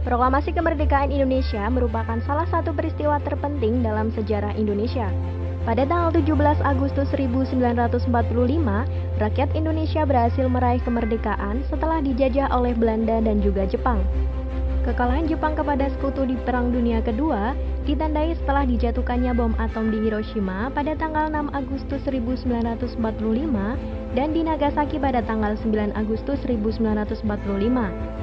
Proklamasi Kemerdekaan Indonesia merupakan salah satu peristiwa terpenting dalam sejarah Indonesia. Pada tanggal 17 Agustus 1945, rakyat Indonesia berhasil meraih kemerdekaan setelah dijajah oleh Belanda dan juga Jepang. Kekalahan Jepang kepada sekutu di Perang Dunia Kedua ditandai setelah dijatuhkannya bom atom di Hiroshima pada tanggal 6 Agustus 1945 dan di Nagasaki pada tanggal 9 Agustus 1945.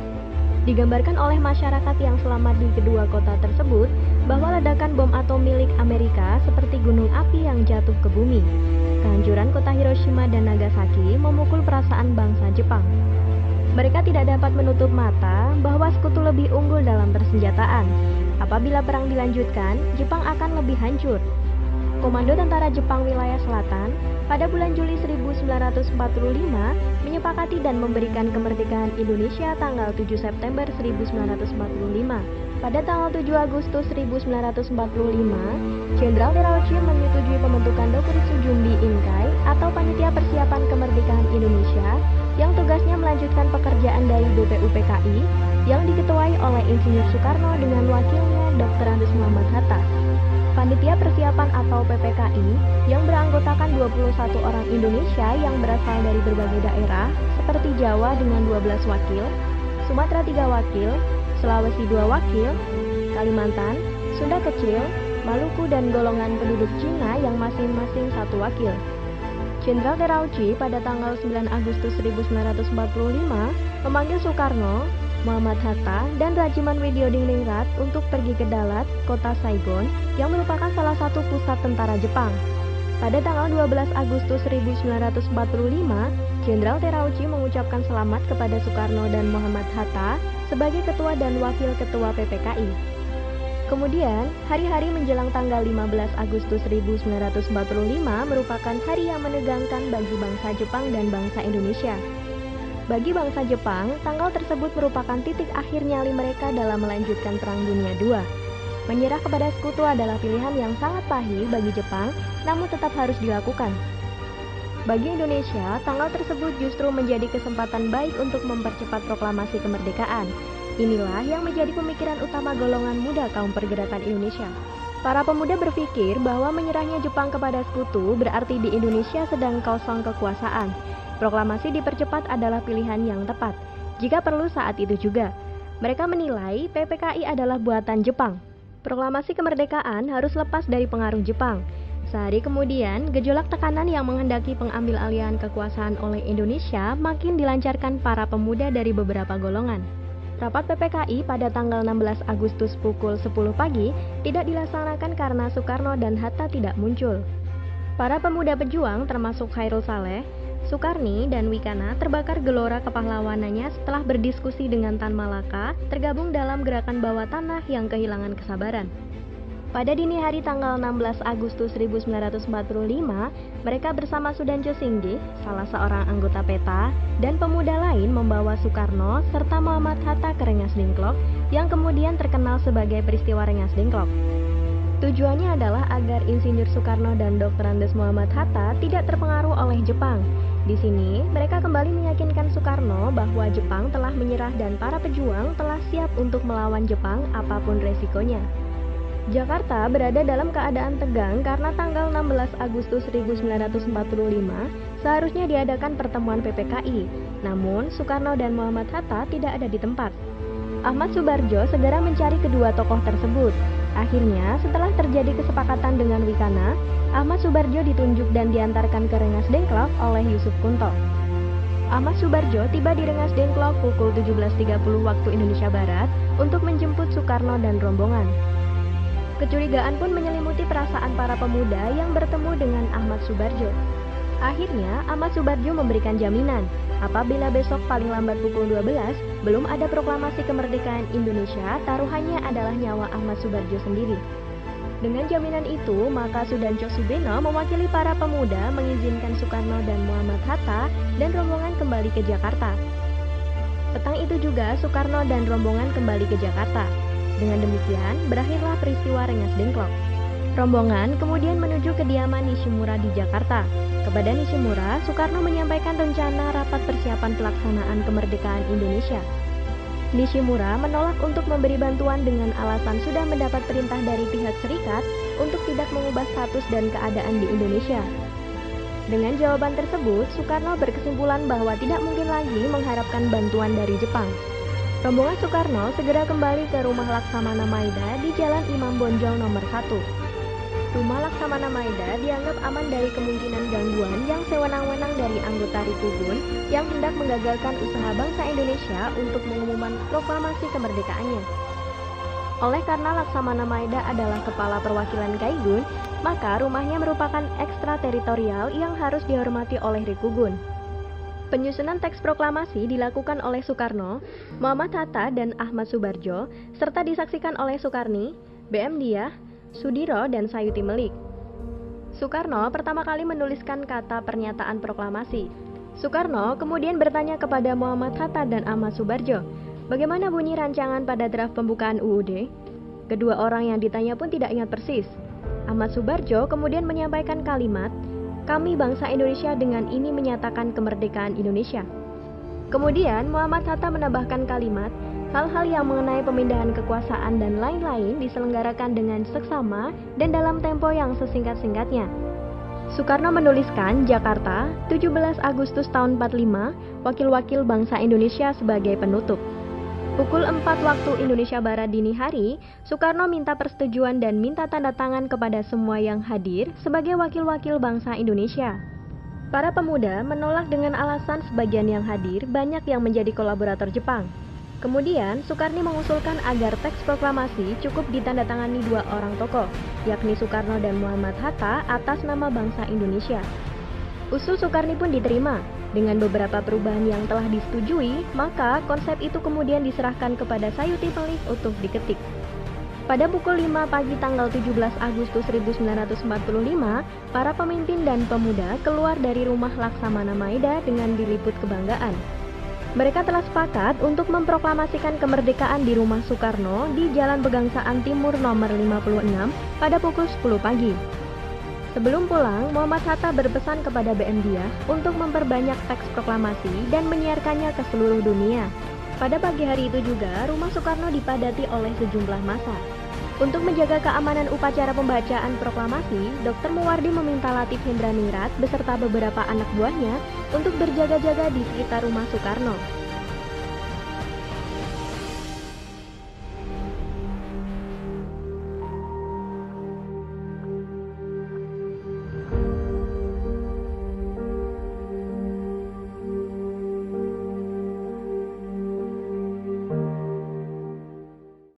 Digambarkan oleh masyarakat yang selamat di kedua kota tersebut bahwa ledakan bom atom milik Amerika seperti gunung api yang jatuh ke bumi. Kehancuran kota Hiroshima dan Nagasaki memukul perasaan bangsa Jepang. Mereka tidak dapat menutup mata bahwa sekutu lebih unggul dalam persenjataan. Apabila perang dilanjutkan, Jepang akan lebih hancur. Komando Tentara Jepang Wilayah Selatan pada bulan Juli 1945 menyepakati dan memberikan kemerdekaan Indonesia tanggal 7 September 1945. Pada tanggal 7 Agustus 1945, Jenderal Terauchi menyetujui pembentukan Dokuritsu Jumbi Inkai atau Panitia Persiapan Kemerdekaan Indonesia yang tugasnya melanjutkan pekerjaan dari BPUPKI yang diketuai oleh Insinyur Soekarno dengan wakilnya Dr. Andes Muhammad Hatta. Panitia Persiapan atau PPKI yang beranggotakan 21 orang Indonesia yang berasal dari berbagai daerah seperti Jawa dengan 12 wakil, Sumatera 3 wakil, Sulawesi 2 wakil, Kalimantan, Sunda Kecil, Maluku dan golongan penduduk Cina yang masing-masing 1 wakil. Jenderal Terauchi pada tanggal 9 Agustus 1945 memanggil Soekarno, Muhammad Hatta, dan Rajiman Widyodiningrat untuk pergi ke Dalat, kota Saigon, yang merupakan salah satu pusat tentara Jepang. Pada tanggal 12 Agustus 1945, Jenderal Terauchi mengucapkan selamat kepada Soekarno dan Muhammad Hatta sebagai ketua dan wakil ketua PPKI. Kemudian, hari-hari menjelang tanggal 15 Agustus 1945 merupakan hari yang menegangkan bagi bangsa Jepang dan bangsa Indonesia. Bagi bangsa Jepang, tanggal tersebut merupakan titik akhir nyali mereka dalam melanjutkan Perang Dunia II. Menyerah kepada sekutu adalah pilihan yang sangat pahit bagi Jepang, namun tetap harus dilakukan. Bagi Indonesia, tanggal tersebut justru menjadi kesempatan baik untuk mempercepat proklamasi kemerdekaan. Inilah yang menjadi pemikiran utama golongan muda kaum pergerakan Indonesia. Para pemuda berpikir bahwa menyerahnya Jepang kepada sekutu berarti di Indonesia sedang kosong kekuasaan. Proklamasi dipercepat adalah pilihan yang tepat. Jika perlu saat itu juga. Mereka menilai PPKI adalah buatan Jepang. Proklamasi kemerdekaan harus lepas dari pengaruh Jepang. Sehari kemudian, gejolak tekanan yang menghendaki pengambil alihan kekuasaan oleh Indonesia makin dilancarkan para pemuda dari beberapa golongan. Rapat PPKI pada tanggal 16 Agustus pukul 10 pagi tidak dilaksanakan karena Soekarno dan Hatta tidak muncul. Para pemuda pejuang termasuk Khairul Saleh, Sukarni, dan Wikana terbakar gelora kepahlawanannya setelah berdiskusi dengan Tan Malaka tergabung dalam gerakan bawah tanah yang kehilangan kesabaran. Pada dini hari tanggal 16 Agustus 1945, mereka bersama Sudanjo Singgih, salah seorang anggota PETA, dan pemuda lain membawa Soekarno serta Muhammad Hatta ke Rengas Dengklok yang kemudian terkenal sebagai peristiwa Rengas Dengklok. Tujuannya adalah agar Insinyur Soekarno dan Dr. Andes Muhammad Hatta tidak terpengaruh oleh Jepang. Di sini, mereka kembali meyakinkan Soekarno bahwa Jepang telah menyerah dan para pejuang telah siap untuk melawan Jepang apapun resikonya. Jakarta berada dalam keadaan tegang karena tanggal 16 Agustus 1945 seharusnya diadakan pertemuan PPKI. Namun, Soekarno dan Muhammad Hatta tidak ada di tempat. Ahmad Subarjo segera mencari kedua tokoh tersebut. Akhirnya, setelah terjadi kesepakatan dengan Wikana, Ahmad Subarjo ditunjuk dan diantarkan ke Rengas Dengklok oleh Yusuf Kunto. Ahmad Subarjo tiba di Rengas Dengklok pukul 17.30 waktu Indonesia Barat untuk menjemput Soekarno dan rombongan. Kecurigaan pun menyelimuti perasaan para pemuda yang bertemu dengan Ahmad Subarjo. Akhirnya, Ahmad Subarjo memberikan jaminan, apabila besok paling lambat pukul 12, belum ada proklamasi kemerdekaan Indonesia, taruhannya adalah nyawa Ahmad Subarjo sendiri. Dengan jaminan itu, maka Sudancho Subeno mewakili para pemuda mengizinkan Soekarno dan Muhammad Hatta dan rombongan kembali ke Jakarta. Petang itu juga Soekarno dan rombongan kembali ke Jakarta. Dengan demikian, berakhirlah peristiwa Rengas Dengklok. Rombongan kemudian menuju kediaman Nishimura di Jakarta. Kepada Nishimura, Soekarno menyampaikan rencana rapat persiapan pelaksanaan kemerdekaan Indonesia. Nishimura menolak untuk memberi bantuan dengan alasan sudah mendapat perintah dari pihak Serikat untuk tidak mengubah status dan keadaan di Indonesia. Dengan jawaban tersebut, Soekarno berkesimpulan bahwa tidak mungkin lagi mengharapkan bantuan dari Jepang. Rombongan Soekarno segera kembali ke rumah Laksamana Maida di Jalan Imam Bonjol nomor 1. Rumah Laksamana Maida dianggap aman dari kemungkinan gangguan yang sewenang-wenang dari anggota Rikugun yang hendak menggagalkan usaha bangsa Indonesia untuk mengumumkan proklamasi kemerdekaannya. Oleh karena Laksamana Maida adalah kepala perwakilan Kaigun, maka rumahnya merupakan ekstrateritorial yang harus dihormati oleh Rikugun. Penyusunan teks proklamasi dilakukan oleh Soekarno, Muhammad Hatta, dan Ahmad Subarjo, serta disaksikan oleh Soekarni, B.M. Diah, Sudiro, dan Sayuti Melik. Soekarno pertama kali menuliskan kata pernyataan proklamasi. Soekarno kemudian bertanya kepada Muhammad Hatta dan Ahmad Subarjo, bagaimana bunyi rancangan pada draft pembukaan UUD? Kedua orang yang ditanya pun tidak ingat persis. Ahmad Subarjo kemudian menyampaikan kalimat, kami bangsa Indonesia dengan ini menyatakan kemerdekaan Indonesia. Kemudian Muhammad Hatta menambahkan kalimat, hal-hal yang mengenai pemindahan kekuasaan dan lain-lain diselenggarakan dengan seksama dan dalam tempo yang sesingkat-singkatnya. Soekarno menuliskan Jakarta, 17 Agustus tahun 45, wakil-wakil bangsa Indonesia sebagai penutup. Pukul 4 waktu Indonesia Barat dini hari, Soekarno minta persetujuan dan minta tanda tangan kepada semua yang hadir sebagai wakil-wakil bangsa Indonesia. Para pemuda menolak dengan alasan sebagian yang hadir banyak yang menjadi kolaborator Jepang. Kemudian, Soekarni mengusulkan agar teks proklamasi cukup ditandatangani dua orang tokoh, yakni Soekarno dan Muhammad Hatta atas nama bangsa Indonesia. Usul Soekarni pun diterima. Dengan beberapa perubahan yang telah disetujui, maka konsep itu kemudian diserahkan kepada Sayuti Melik untuk diketik. Pada pukul 5 pagi tanggal 17 Agustus 1945, para pemimpin dan pemuda keluar dari rumah Laksamana Maida dengan diliput kebanggaan. Mereka telah sepakat untuk memproklamasikan kemerdekaan di rumah Soekarno di Jalan Pegangsaan Timur nomor 56 pada pukul 10 pagi. Sebelum pulang, Muhammad Hatta berpesan kepada B.M. Diah untuk memperbanyak teks proklamasi dan menyiarkannya ke seluruh dunia. Pada pagi hari itu juga, rumah Soekarno dipadati oleh sejumlah massa. Untuk menjaga keamanan upacara pembacaan proklamasi, Dr. Muwardi meminta Latif Hendraningrat beserta beberapa anak buahnya untuk berjaga-jaga di sekitar rumah Soekarno.